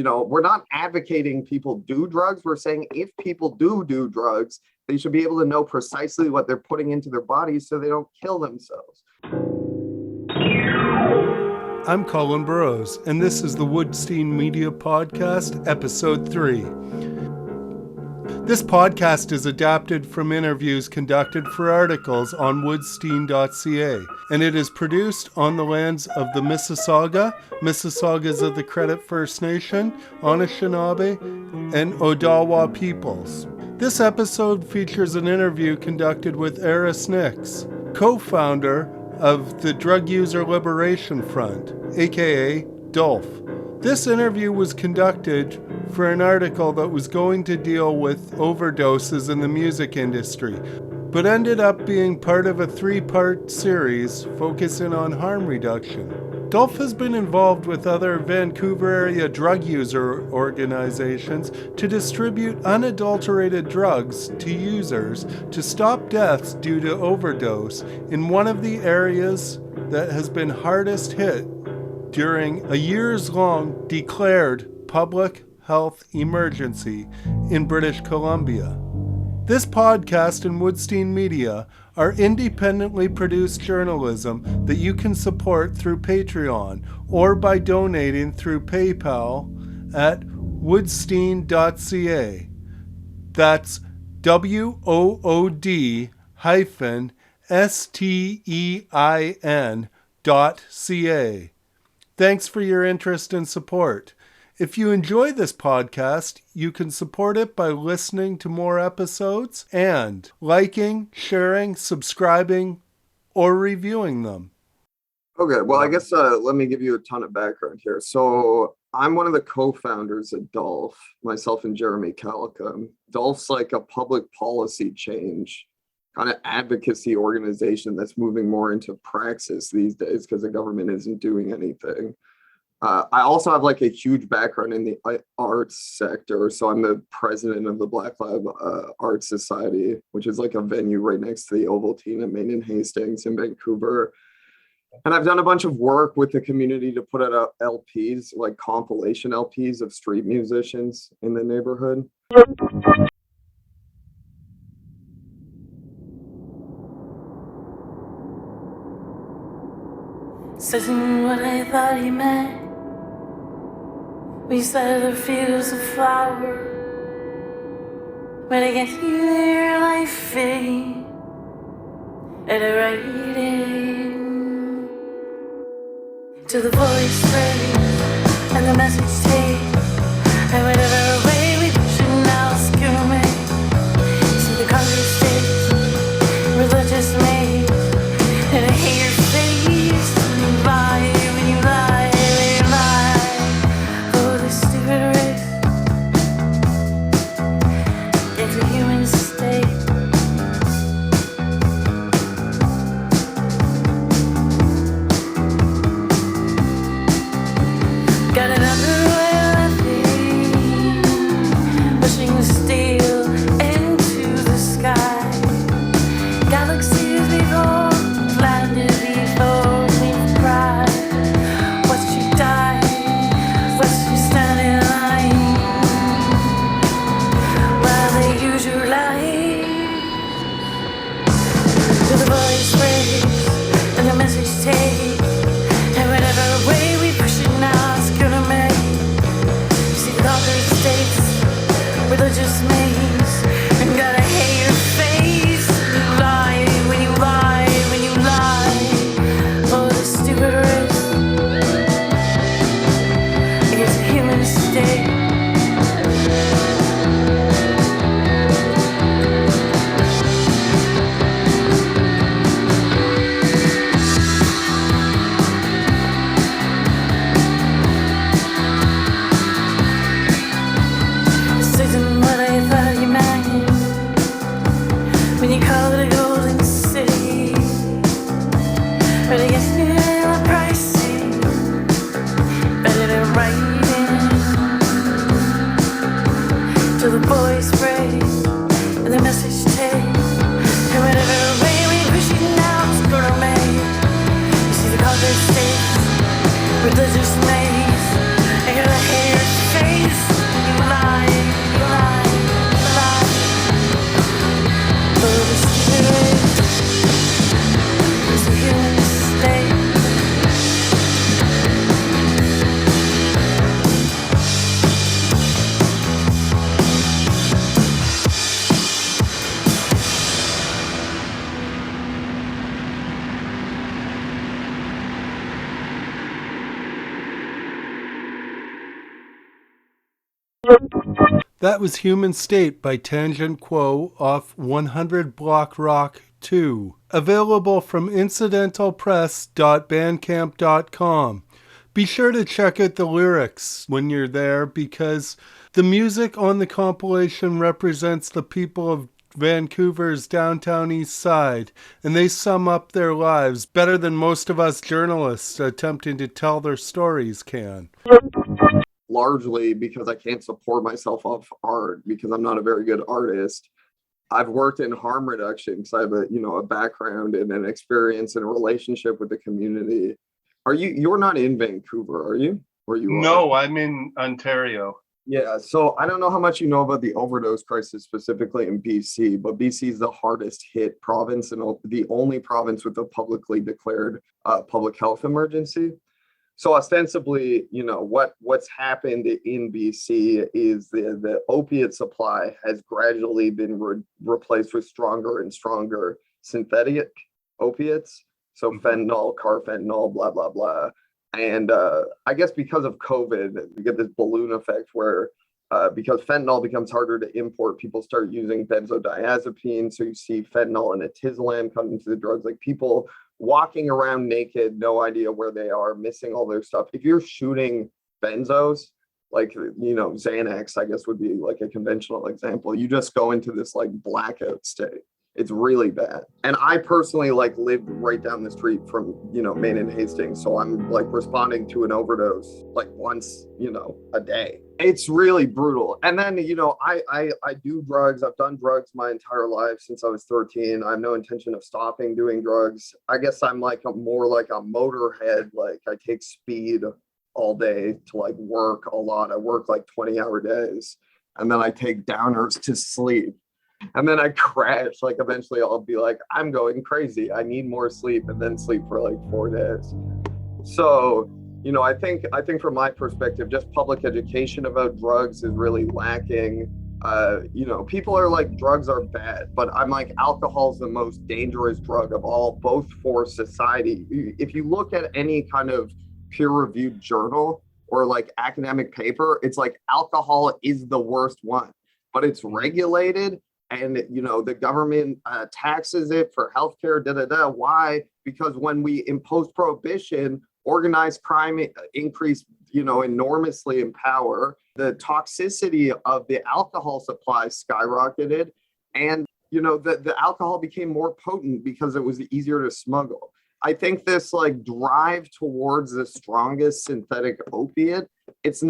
we're not advocating people do drugs. We're saying if people do drugs, they should be able to know precisely what they're putting into their bodies so they don't kill themselves. I'm Colin Burrows, and this is the Woodstein Media Podcast, Episode 3. This podcast is adapted from interviews conducted for articles on woodstein.ca, and it is produced on the lands of the Mississaugas of the Credit First Nation, Anishinaabe, and Odawa peoples. This episode features an interview conducted with Eris Nyx, co-founder of the Drug User Liberation Front, aka DULF. This interview was conducted for an article that was going to deal with overdoses in the music industry, but ended up being part of a 3-part series focusing on harm reduction. DULF has been involved with other Vancouver area drug user organizations to distribute unadulterated drugs to users to stop deaths due to overdose in one of the areas that has been hardest hit during a years-long declared public health emergency in British Columbia. This podcast and Woodstein Media are independently produced journalism that you can support through Patreon or by donating through PayPal at woodstein.ca. That's WOOD-STEIN.ca. Thanks for your interest and support. If you enjoy this podcast, you can support it by listening to more episodes and liking, sharing, subscribing, or reviewing them. Okay, well, I guess let me give you a ton of background here. So I'm one of the co-founders at DULF, myself and Jeremy Calicum. DULF's like a public policy change, kind of advocacy organization that's moving more into praxis these days because the government isn't doing anything. I also have like a huge background in the arts sector. So I'm the president of the Black Lab Arts Society, which is like a venue right next to the Ovaltine at Main and Hastings in Vancouver. And I've done a bunch of work with the community to put out LPs, like compilation LPs of street musicians in the neighborhood. This isn't what I thought he meant. We said the fields of flower, but I guess you there life fade at a writing to the voice phrase and the message tape and whatever way we push it now it's gonna make see the country states religious made and I hate your face when you lie when you lie when you lie. Oh, the stupid race gets a human state. Got another way of living, pushing the steel into the sky. Galaxies before, landed before we've cried. Watch you die, watch you stand in line while they use your life. To the voice raise and the message take, and whatever way we push it now it's gonna make. You see the conquered states, religious maze, and gotta hate your face. You lie when you lie when you lie. Oh, the stupid race. It's a human state. This isn't what I thought That was Human State by Tangent Quo off 100 Block Rock 2. Available from incidentalpress.bandcamp.com. Be sure to check out the lyrics when you're there, because the music on the compilation represents the people of Vancouver's downtown east side, and they sum up their lives better than most of us journalists attempting to tell their stories can. Largely because I can't support myself off art because I'm not a very good artist. I've worked in harm reduction because I have a background and an experience and a relationship with the community. You're not in Vancouver, are you? Or you No, are? I'm in Ontario. Yeah, so I don't know how much you know about the overdose crisis specifically in BC, but BC is the hardest hit province and the only province with a publicly declared public health emergency. So ostensibly, what's happened in BC is the opiate supply has gradually been replaced with stronger and stronger synthetic opiates. So fentanyl, carfentanil, blah, blah, blah. And I guess because of COVID, you get this balloon effect where because fentanyl becomes harder to import, people start using benzodiazepine. So you see fentanyl and atizolame come into the drugs, like people walking around naked, no idea where they are, missing all their stuff. If you're shooting benzos, like, Xanax, I guess would be like a conventional example, you just go into this like blackout state. It's really bad. And I personally lived right down the street from, Main and Hastings. So I'm responding to an overdose once, a day. It's really brutal. And then, I do drugs. I've done drugs my entire life since I was 13. I have no intention of stopping doing drugs. I guess I'm more like a motorhead. I take speed all day to work a lot. I work 20-hour days. And then I take downers to sleep. And then I crash. Eventually I'll be I'm going crazy. I need more sleep, and then sleep for 4 days. So, I think from my perspective, just public education about drugs is really lacking. People are drugs are bad, but I'm alcohol is the most dangerous drug of all, both for society. If you look at any kind of peer-reviewed journal or academic paper, it's alcohol is the worst one, but it's regulated. And, the government taxes it for healthcare, Why? Because when we imposed prohibition, organized crime increased, enormously in power. The toxicity of the alcohol supply skyrocketed. And, the alcohol became more potent because it was easier to smuggle. I think this drive towards the strongest synthetic opiate, it's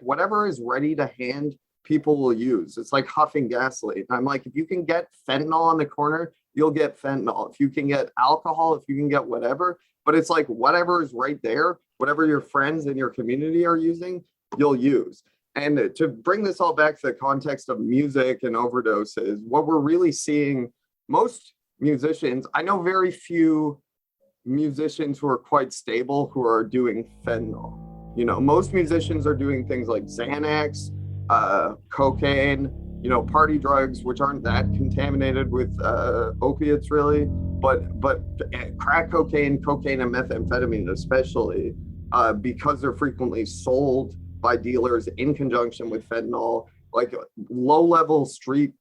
whatever is ready to hand, people will use. It's like huffing gasoline. I'm if you can get fentanyl on the corner, you'll get fentanyl. If you can get alcohol, if you can get whatever, but it's whatever is right there, whatever your friends in your community are using, you'll use. And to bring this all back to the context of music and overdoses, what we're really seeing, most musicians, I know very few musicians who are quite stable who are doing fentanyl. Most musicians are doing things like Xanax, cocaine, party drugs, which aren't that contaminated with opiates really, but crack cocaine and methamphetamine especially, because they're frequently sold by dealers in conjunction with fentanyl, low-level street,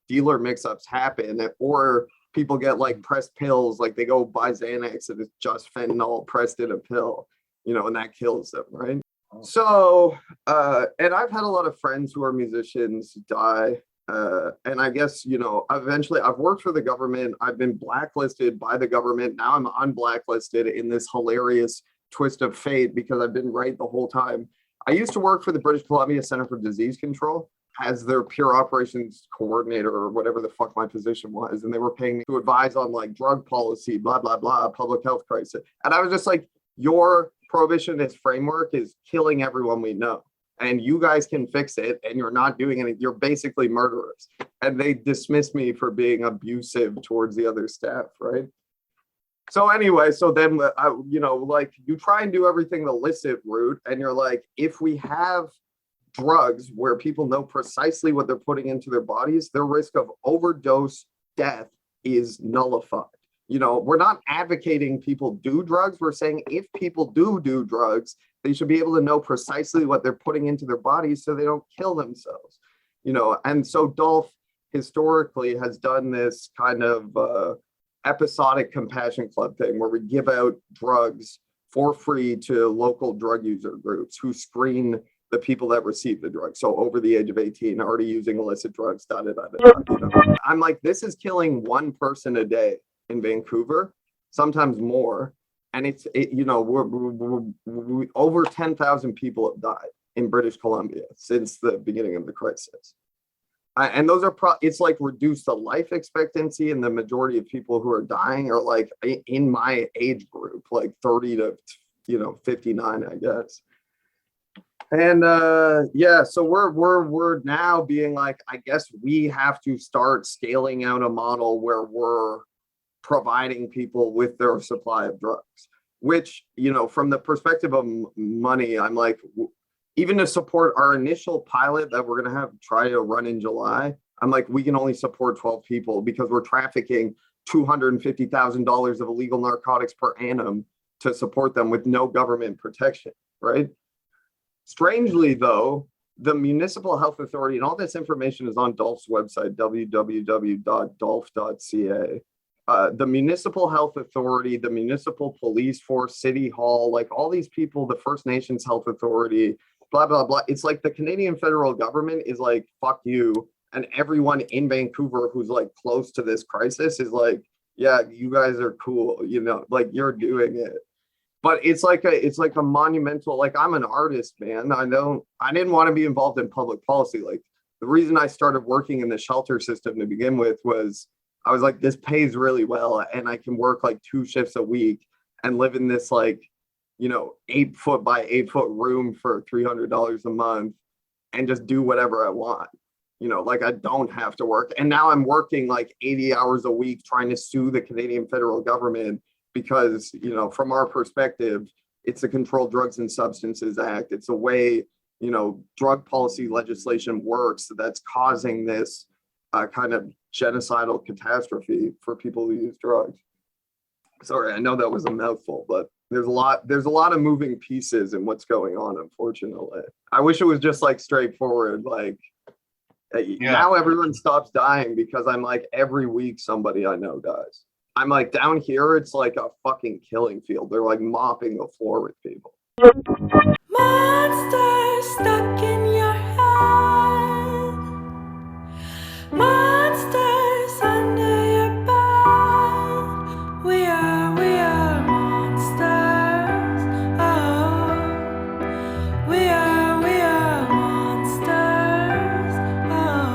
dealer mix-ups happen, or people get pressed pills, they go buy Xanax and it's just fentanyl pressed in a pill, and that kills them, right? So, and I've had a lot of friends who are musicians die. And I guess, eventually I've worked for the government. I've been blacklisted by the government. Now I'm unblacklisted in this hilarious twist of fate because I've been right the whole time. I used to work for the British Columbia Center for Disease Control as their peer operations coordinator or whatever the fuck my position was. And they were paying me to advise on drug policy, blah, blah, blah, public health crisis. And I was just your prohibitionist framework is killing everyone we know, and you guys can fix it, and you're not doing anything. You're basically murderers. And they dismissed me for being abusive towards the other staff, right? So anyway, so then, you try and do everything the illicit route, and you're if we have drugs where people know precisely what they're putting into their bodies, their risk of overdose death is nullified. we're not advocating people do drugs. We're saying if people do drugs, they should be able to know precisely what they're putting into their bodies so they don't kill themselves. And so DULF historically has done this kind of episodic compassion club thing where we give out drugs for free to local drug user groups who screen the people that receive the drugs. So over the age of 18, already using illicit drugs, I'm like, this is killing one person a day in Vancouver, sometimes more. And we're over 10,000 people have died in British Columbia since the beginning of the crisis. And those are it's like reduced the life expectancy, and the majority of people who are dying are like in my age group, like 30 to 59, I guess. And so we're now being like, I guess we have to start scaling out a model where we're providing people with their supply of drugs, which, from the perspective of money, I'm like, even to support our initial pilot that we're going to try to run in July, I'm like, we can only support 12 people because we're trafficking $250,000 of illegal narcotics per annum to support them with no government protection, right? Strangely, though, the Municipal Health Authority, and all this information is on DULF's website, www.dulf.ca. The Municipal Health Authority, the Municipal Police Force, City Hall, like all these people, the First Nations Health Authority, blah, blah, blah. It's like the Canadian federal government is like, fuck you. And everyone in Vancouver who's like close to this crisis is like, yeah, you guys are cool, like you're doing it. But it's like a monumental, like I'm an artist, man. I didn't want to be involved in public policy. Like the reason I started working in the shelter system to begin with was I was like, this pays really well and I can work like 2 shifts a week and live in this like, 8 foot by 8 foot room for $300 a month and just do whatever I want. Like I don't have to work. And now I'm working like 80 hours a week trying to sue the Canadian federal government because, from our perspective, it's the Controlled Drugs and Substances Act. It's a way, drug policy legislation works that's causing this kind of genocidal catastrophe for people who use drugs. Sorry, I know that was a mouthful, but there's a lot of moving pieces in what's going on, unfortunately. I wish it was just like straightforward, like now everyone stops dying because I'm like every week somebody I know dies. I'm like down here, it's like a fucking killing field. They're like mopping the floor with people. Monsters stuck in your head. Monsters under your bed. We are monsters. Oh, we are monsters. Oh.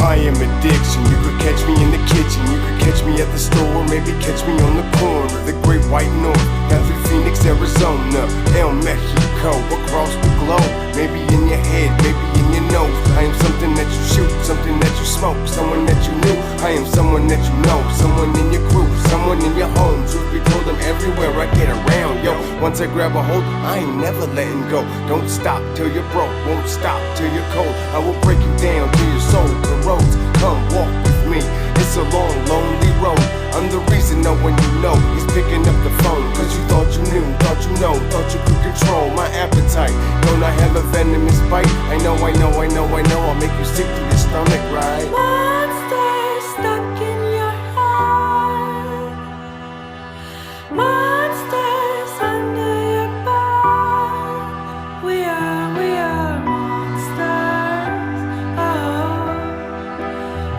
I am addiction. You could catch me in the kitchen. You could catch me at the store. Maybe catch me on the corner of the Great White North. Valley, Phoenix, Arizona, El Mexico, across the globe. Maybe in your head, maybe in your nose. I am something that you shoot, something that you smoke, someone that you knew. I am someone that you know, someone in your crew, someone in your home. Truth be told, I'm everywhere I get around, yo. Once I grab a hold, I ain't never letting go. Don't stop till you're broke, won't stop till you're cold. I will break you down till your soul corrodes. Come walk with me, it's a long, lonely road. I'm the reason no one you know is picking up the phone. Cause you thought you knew, thought you know, thought you could control my appetite. Don't I have a venomous bite? I know, I'll make you sick to your stomach, right? Monsters stuck in your head. Monsters under your bed. We are monsters. Oh,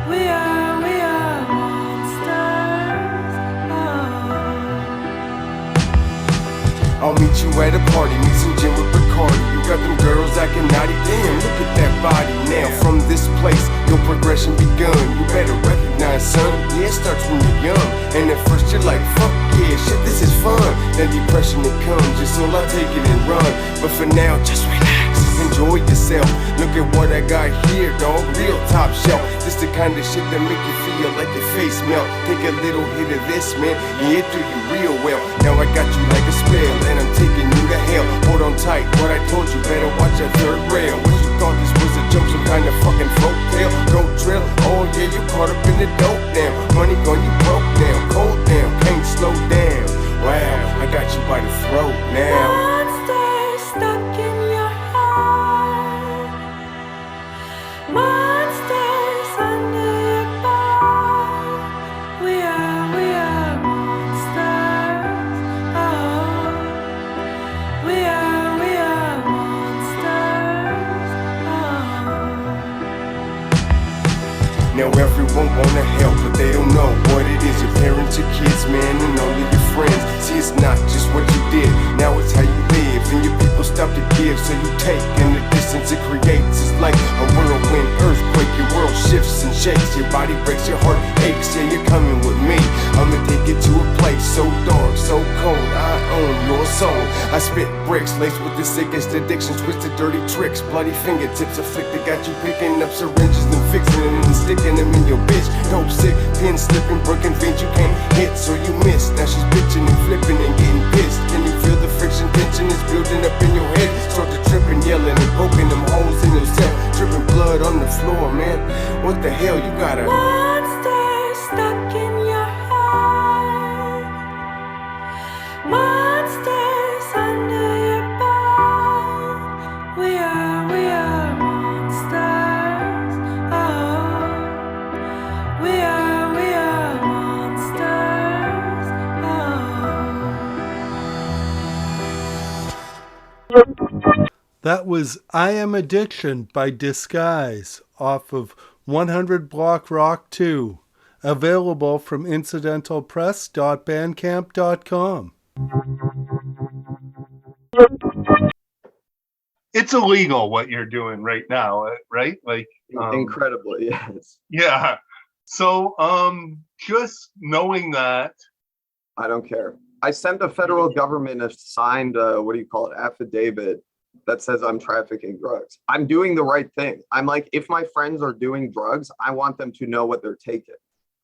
we are monsters. Oh. I'll meet you at a party, meet some gin with Bacardi. You got them girls acting naughty, damn, look at that body. Now from this place, your progression begun. You better recognize, son, yeah, it starts when you're young. And at first you're like, fuck yeah, shit, this is fun. Then depression it comes, just so I take it and run. But for now, just relax, enjoy yourself. Look at what I got here, dog, real top shelf. This the kind of shit that make you feel like your face melt. Take a little hit of this, man, yeah, it do you real well. Now I got you like a spell, and I'm taking you to hell. Hold on tight, what I told you, better watch that third rail. What you thought this was a joke, some kind of fucking folk tale? Go drill, oh yeah, you caught up in the dope now. money gone, you broke down, cold down, can't slow down. Wow, I got you by the throat now. Monsters stuck in your heart. Monsters under your bed. We are monsters. Oh, we are monsters. Oh. Now everyone wanna help, but they don't know what it is. Your parents, your kids, man, and all of your friends. See, it's not just what you did, now it's how you live. And your people stop to give, so you take. And the distance it creates is like a whirlwind earthquake. Your world shifts and shakes, your body breaks, your heart aches. Yeah, you're coming with me, I'ma take you to a place so dark, so cold. I own your soul. I spit bricks laced with the sickest addictions, twisted dirty tricks, bloody fingertips afflicted. Got you picking up syringes and fixing them and sticking them in your bitch. Dope sick, pin slipping, broken veins you can't hit, so you miss. Now she's bitching and flipping and getting pissed. Can you feel the friction? Tension is building up in your head. Start to tripping, yelling and poking them holes in yourself. Dripping blood on the floor, man. What the hell you gotta? Monsters stuck in your head. Monsters under your bed. We are monsters. Oh, we are monsters. Oh. That was I Am Addiction by Disguise off of 100 Block Rock 2, available from incidentalpress.bandcamp.com. It's illegal what you're doing right now, right? Like Incredibly, yes. Yeah. So just knowing that, I don't care. I sent the federal government a signed, affidavit that says I'm trafficking drugs. I'm doing the right thing. I'm like, if my friends are doing drugs, I want them to know what they're taking.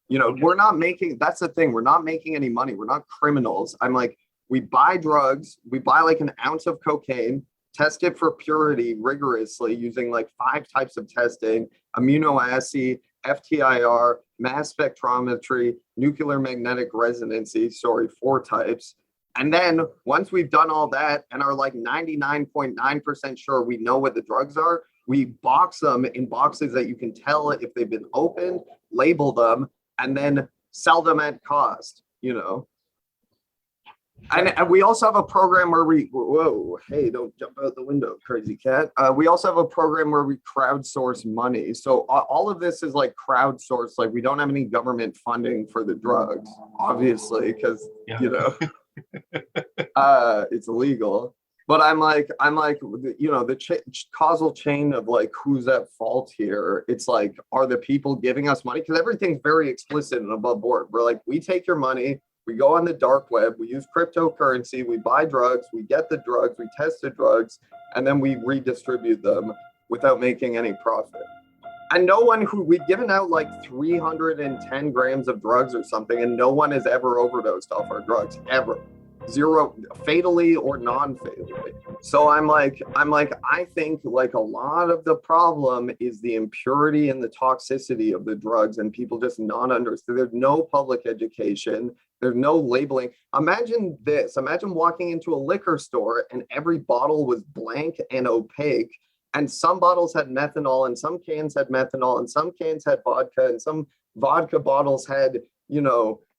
We're not making, that's the thing. We're not making any money. We're not criminals. I'm like, we buy drugs. We buy like an ounce of cocaine, test it for purity rigorously using like 5 types of testing, immunoassay, FTIR, mass spectrometry, nuclear magnetic resonancy, 4 types. And then once we've done all that and are like 99.9% sure we know what the drugs are, we box them in boxes that you can tell if they've been opened, label them, and then sell them at cost, And we also have a program where hey, don't jump out the window, crazy cat. We also have a program where we crowdsource money. So all of this is like crowdsourced. Like we don't have any government funding for the drugs, obviously, because, it's illegal. But I'm like, the causal chain of like, who's at fault here? It's like, are the people giving us money? Because everything's very explicit and above board. We're like, we take your money, we go on the dark web, we use cryptocurrency, we buy drugs, we get the drugs, we test the drugs, and then we redistribute them without making any profit. And no one we've given out like 310 grams of drugs or something, and no one has ever overdosed off our drugs, ever. 0, fatally or non-fatally. So I'm like, I think like a lot of the problem is the impurity and the toxicity of the drugs and people just not understand. There's no public education. There's no labeling. Imagine this. Imagine walking into a liquor store and every bottle was blank and opaque. And some bottles had methanol and some cans had methanol and some cans had vodka and some vodka bottles had,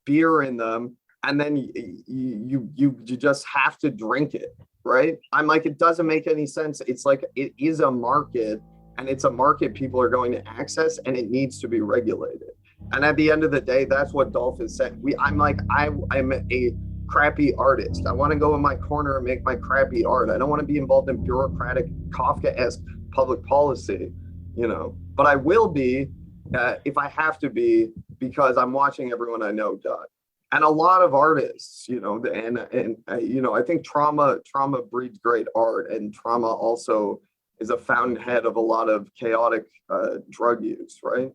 beer in them. And then you just have to drink it, right? I'm like, it doesn't make any sense. It's like, it is a market, and it's a market people are going to access, and it needs to be regulated. And at the end of the day, that's what DULF is saying. I'm a crappy artist. I want to go in my corner and make my crappy art. I don't want to be involved in bureaucratic, Kafka-esque public policy, But I will be if I have to be, because I'm watching everyone I know die. And a lot of artists, I think trauma breeds great art, and trauma also is a fountainhead of a lot of chaotic drug use, right?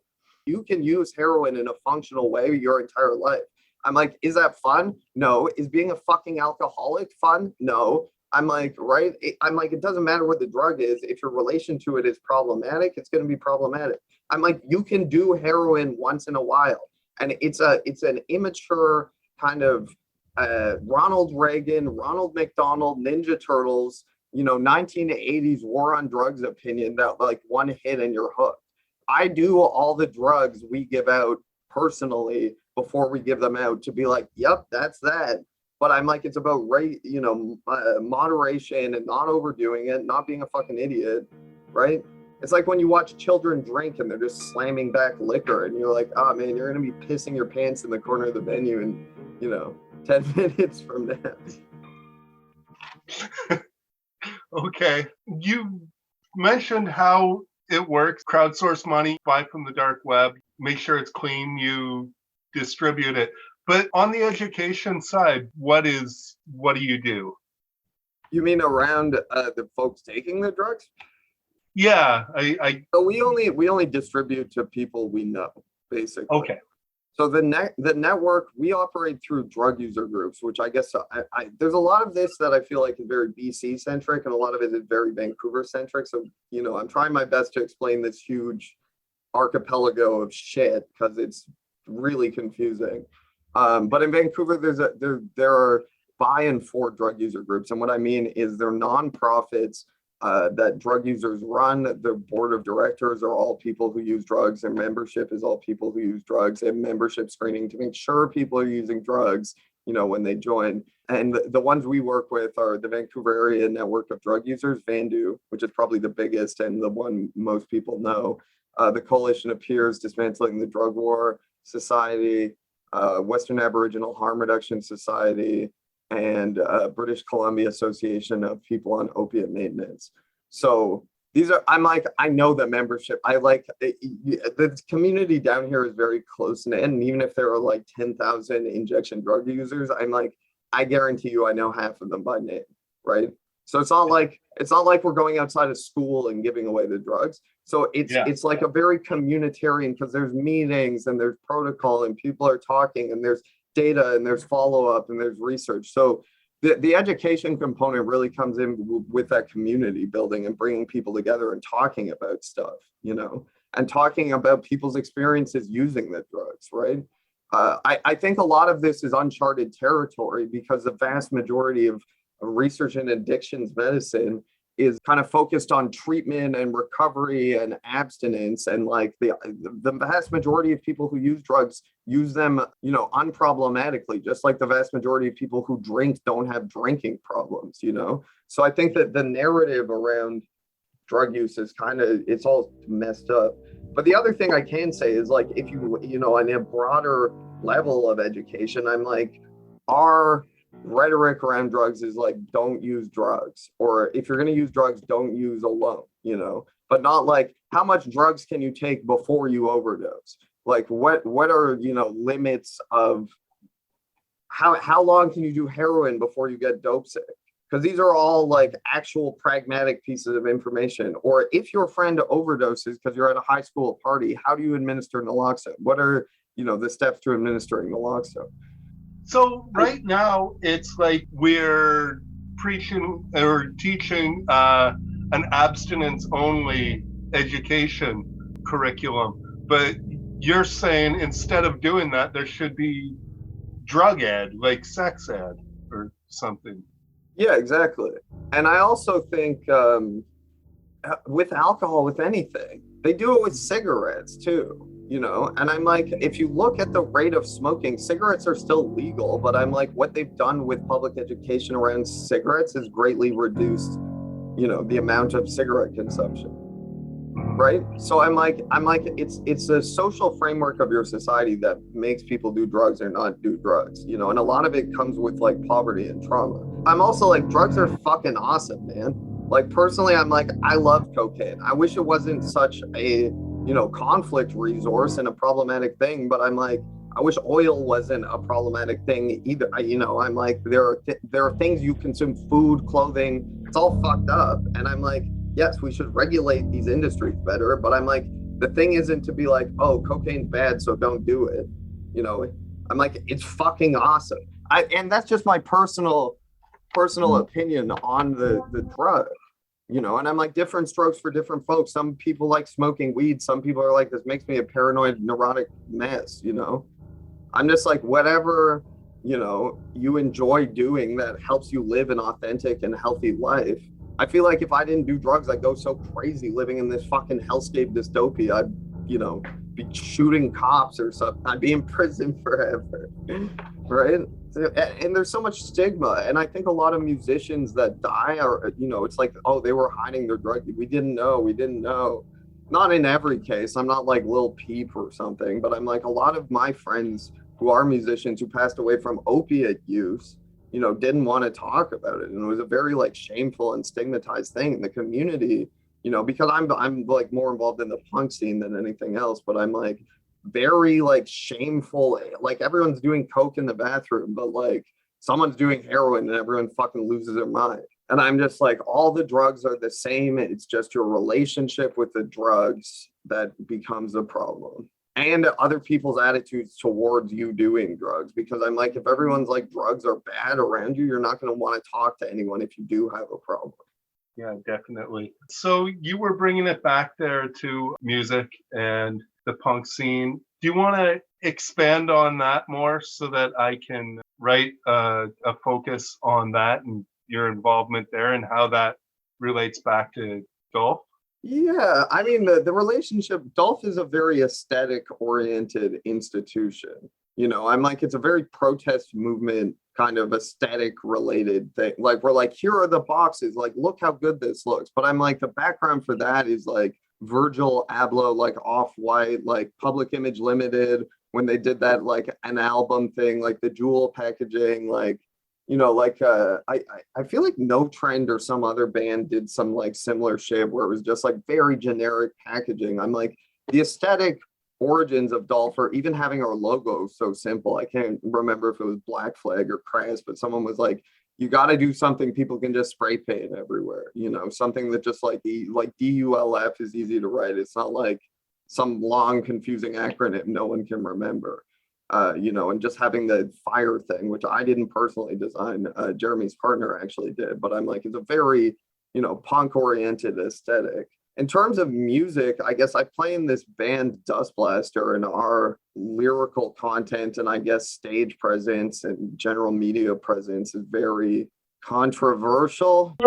You can use heroin in a functional way your entire life. I'm like, is that fun? No. Is being a fucking alcoholic fun? No. I'm like, right? It doesn't matter what the drug is. If your relation to it is problematic, it's going to be problematic. I'm like, you can do heroin once in a while. And it's an immature kind of Ronald Reagan, Ronald McDonald, Ninja Turtles, 1980s war on drugs opinion that like one hit and you're hooked. I do all the drugs we give out personally before we give them out to be like, yep, that's that. But I'm like, it's about moderation and not overdoing it, not being a fucking idiot, right? It's like when you watch children drink and they're just slamming back liquor and you're like, oh man, you're going to be pissing your pants in the corner of the venue in, 10 minutes from now. Okay. You mentioned how it works. Crowdsource money, buy from the dark web, make sure it's clean, you distribute it. But on the education side, what do you do? You mean around the folks taking the drugs? Yeah, So we only distribute to people we know, basically. Okay. So the network, we operate through drug user groups, which I guess there's a lot of this that I feel like is very BC centric, and a lot of it is very Vancouver centric. So I'm trying my best to explain this huge archipelago of shit because it's really confusing. But in Vancouver, there are by and for drug user groups, and what I mean is they're nonprofits that drug users run. Their board of directors are all people who use drugs. Their membership is all people who use drugs. They have membership screening to make sure people are using drugs, when they join. And the ones we work with are the Vancouver Area Network of Drug Users, VANDU, which is probably the biggest and the one most people know. The Coalition of Peers Dismantling the Drug War Society, Western Aboriginal Harm Reduction Society, and British Columbia Association of People on Opiate Maintenance. So these are, I know the membership. The community down here is very close knit, and even if there are like 10,000 injection drug users, I guarantee you I know half of them by name, right? So it's not like we're going outside of school and giving away the drugs. So it's like a very communitarian, because there's meetings and there's protocol and people are talking and there's data and there's follow-up and there's research. So the education component really comes in with that community building and bringing people together and talking about stuff, and talking about people's experiences using the drugs, right? I think a lot of this is uncharted territory because the vast majority of research in addictions medicine is kind of focused on treatment and recovery and abstinence, and like the vast majority of people who use drugs use them unproblematically, just like the vast majority of people who drink don't have drinking problems. So I think that the narrative around drug use is it's all messed up. But the other thing I can say is, like, if on a broader level of education, I'm like, our rhetoric around drugs is like, don't use drugs, or if you're going to use drugs, don't use alone, but not like, how much drugs can you take before you overdose? Like, what are limits of how long can you do heroin before you get dope sick? Because these are all like actual pragmatic pieces of information. Or if your friend overdoses because you're at a high school party, how do you administer naloxone? What are the steps to administering naloxone? So right now, it's like we're preaching or teaching an abstinence-only education curriculum. But you're saying instead of doing that, there should be drug ed, like sex ed or something. Yeah, exactly. And I also think with alcohol, with anything, they do it with cigarettes too. And I'm like, if you look at the rate of smoking, cigarettes are still legal, but I'm like, what they've done with public education around cigarettes is greatly reduced, the amount of cigarette consumption, right? So I'm like, it's a social framework of your society that makes people do drugs or not do drugs, and a lot of it comes with like poverty and trauma. I'm also like, drugs are fucking awesome, man. Like, personally, I'm like, I love cocaine. I wish it wasn't such a conflict resource and a problematic thing, but I'm like, I wish oil wasn't a problematic thing either. I'm like, there are things you consume, food, clothing, it's all fucked up. And I'm like, yes, we should regulate these industries better, but I'm like, the thing isn't to be like, oh, cocaine's bad, so don't do it. I'm like, it's fucking awesome. And that's just my personal opinion on the drug. And I'm like, different strokes for different folks. Some people like smoking weed. Some people are like, this makes me a paranoid, neurotic mess, I'm just like, whatever, you enjoy doing that helps you live an authentic and healthy life. I feel like if I didn't do drugs, I'd go so crazy living in this fucking hellscape dystopia. I'd, be shooting cops or something. I'd be in prison forever, right? And there's so much stigma. And I think a lot of musicians that die are, it's like, oh, they were hiding their drug. We didn't know. Not in every case. I'm not like Lil Peep or something, but I'm like, a lot of my friends who are musicians who passed away from opiate use, didn't want to talk about it. And it was a very like shameful and stigmatized thing in the community, because I'm like more involved in the punk scene than anything else, but I'm like very like shameful. Like everyone's doing coke in the bathroom, but like someone's doing heroin and everyone fucking loses their mind. And I'm just like, all the drugs are the same. It's just your relationship with the drugs that becomes a problem. And other people's attitudes towards you doing drugs. Because I'm like, if everyone's like drugs are bad around you, you're not going to want to talk to anyone if you do have a problem. Yeah, definitely. So you were bringing it back there to music and the punk scene. Do you want to expand on that more so that I can write a focus on that and your involvement there and how that relates back to DULF? Yeah, I mean, the relationship, DULF is a very aesthetic-oriented institution. I'm like, it's a very protest movement kind of aesthetic-related thing. Like, we're like, here are the boxes. Like, look how good this looks. But I'm like, the background for that is like Virgil Abloh, like Off-White, like Public Image Limited, when they did that, like an album thing, like the jewel packaging, like, I feel like No Trend or some other band did some like similar shit where it was just like very generic packaging. I'm like, the aesthetic origins of DULF, or even having our logo so simple. I can't remember if it was Black Flag or Crass, but someone was like, you got to do something people can just spray paint everywhere. Something that just like DULF is easy to write. It's not like some long confusing acronym no one can remember. And just having the fire thing, which I didn't personally design, Jeremy's partner actually did, but I'm like, it's a very, punk oriented aesthetic. In terms of music, I guess I play in this band Dust Blaster, and our lyrical content and I guess stage presence and general media presence is very controversial.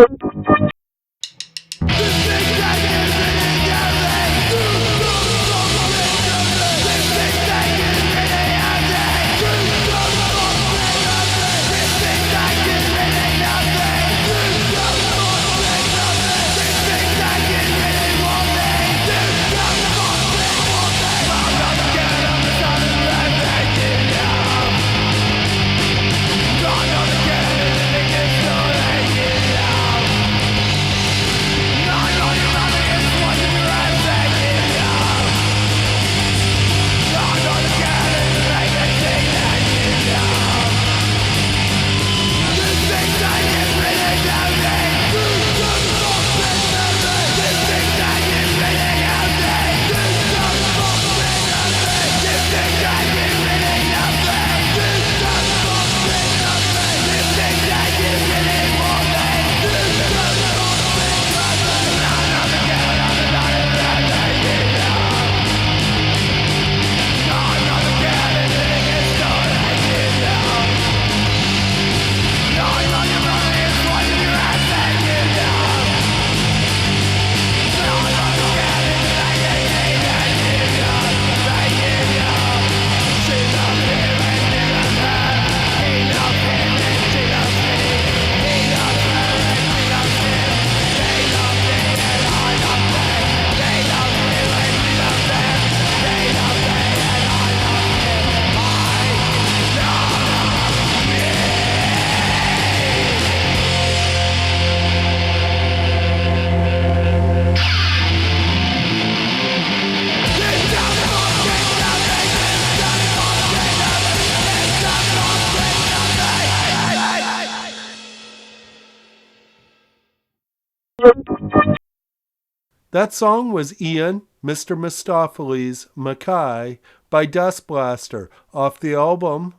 That song was Ian, Mr. Mistopheles, Mackay by Dust Blaster off the album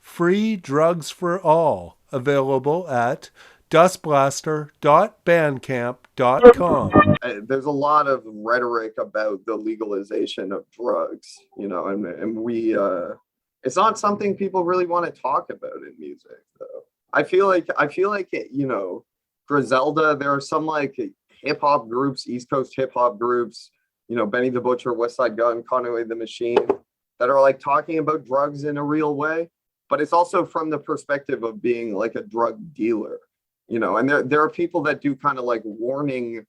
Free Drugs for All, available at dustblaster.bandcamp.com. There's a lot of rhetoric about the legalization of drugs, and we It's not something people really want to talk about in music, though. I feel like you know, Griselda, there are some like hip hop groups, East Coast hip hop groups, you know, Benny the Butcher, West Side Gun, Conway the Machine, that are like talking about drugs in a real way, but it's also from the perspective of being like a drug dealer, you know. And there are people that do kind of like warning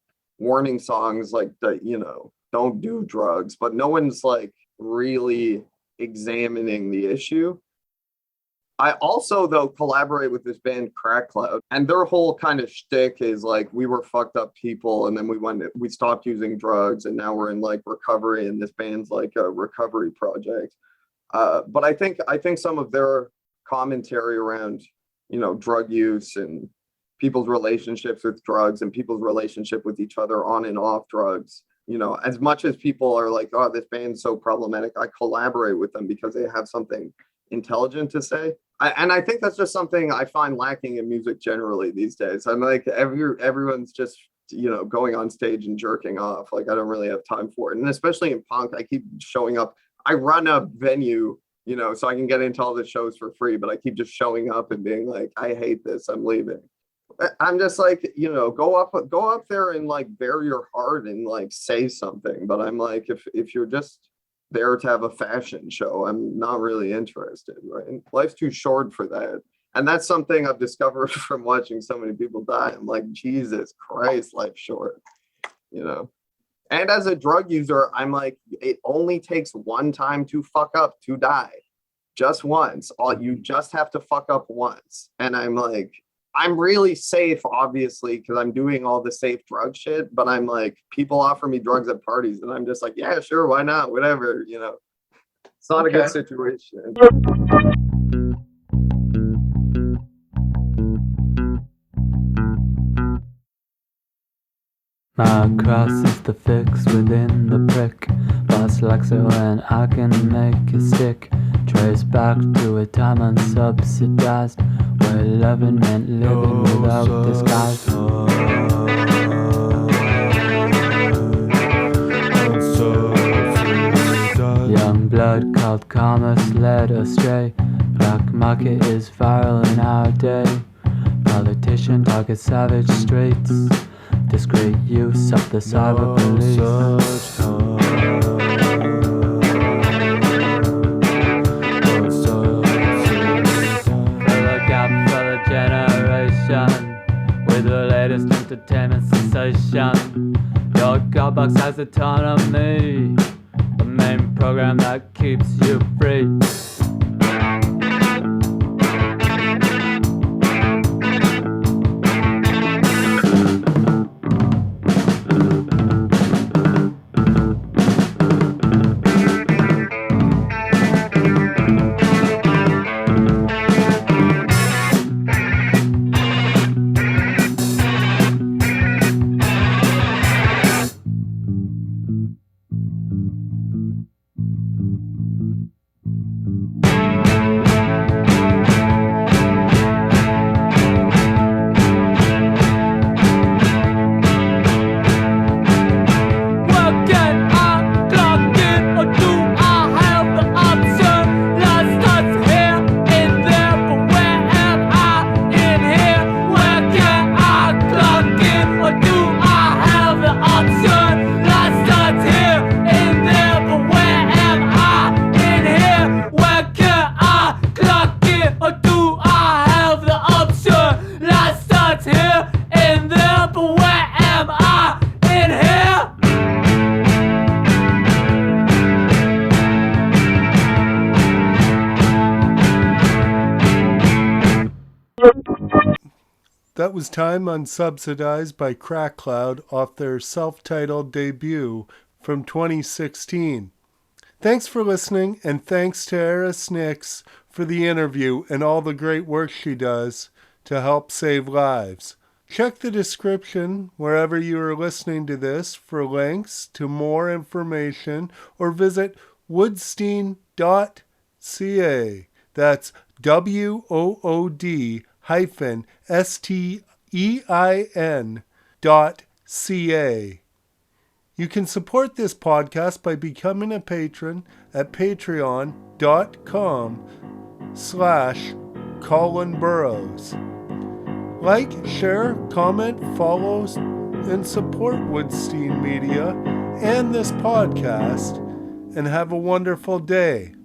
songs like that, you know, don't do drugs, but no one's like really examining the issue. I also, though, collaborate with this band Crack Cloud, and their whole kind of shtick is like, we were fucked up people, and then we stopped using drugs, and now we're in like recovery, and this band's like a recovery project. But I think some of their commentary around, you know, drug use and people's relationships with drugs and people's relationship with each other on and off drugs, you know, as much as people are like, oh, this band's so problematic, I collaborate with them because they have something intelligent to say. And I think that's just something I find lacking in music generally these days. I'm like, everyone's just, you know, going on stage and jerking off. Like, I don't really have time for it. And especially in punk, I keep showing up. I run a venue, you know, so I can get into all the shows for free, but I keep just showing up and being like, I hate this, I'm leaving. I'm just like, you know, go up there and like bare your heart and like say something. But I'm like, if you're just there to have a fashion show, I'm not really interested, right? Life's too short for that. And that's something I've discovered from watching so many people die. I'm like, Jesus Christ, life's short, you know? And as a drug user, I'm like, it only takes one time to fuck up to die. Just once. You just have to fuck up once. And I'm like, I'm really safe, obviously, because I'm doing all the safe drug shit. But I'm like, people offer me drugs at parties, and I'm just like, yeah, sure, why not? Whatever, you know. It's not a good situation. My cross is the fix within the prick. Boss likes it when I can make it stick. Trace back to a time unsubsidized, where loving meant living without disguise. Young blood called commerce led astray. Black market is viral in our day. Politician target savage streets. Discreet use of the cyber police. Fill a gap for the generation with the latest entertainment sensation. Your cardbox has autonomy, the main program that keeps you free. That was Time Unsubsidized by Crack Cloud off their self-titled debut from 2016. Thanks for listening, and thanks to Eris Nyx for the interview and all the great work she does to help save lives. Check the description wherever you are listening to this for links to more information, or visit woodstein.ca. That's WOOD-STEIN.ca. You can support this podcast by becoming a patron at patreon.com/Colin Burrows. Like, share, comment, follow, and support Woodstein Media and this podcast, and have a wonderful day.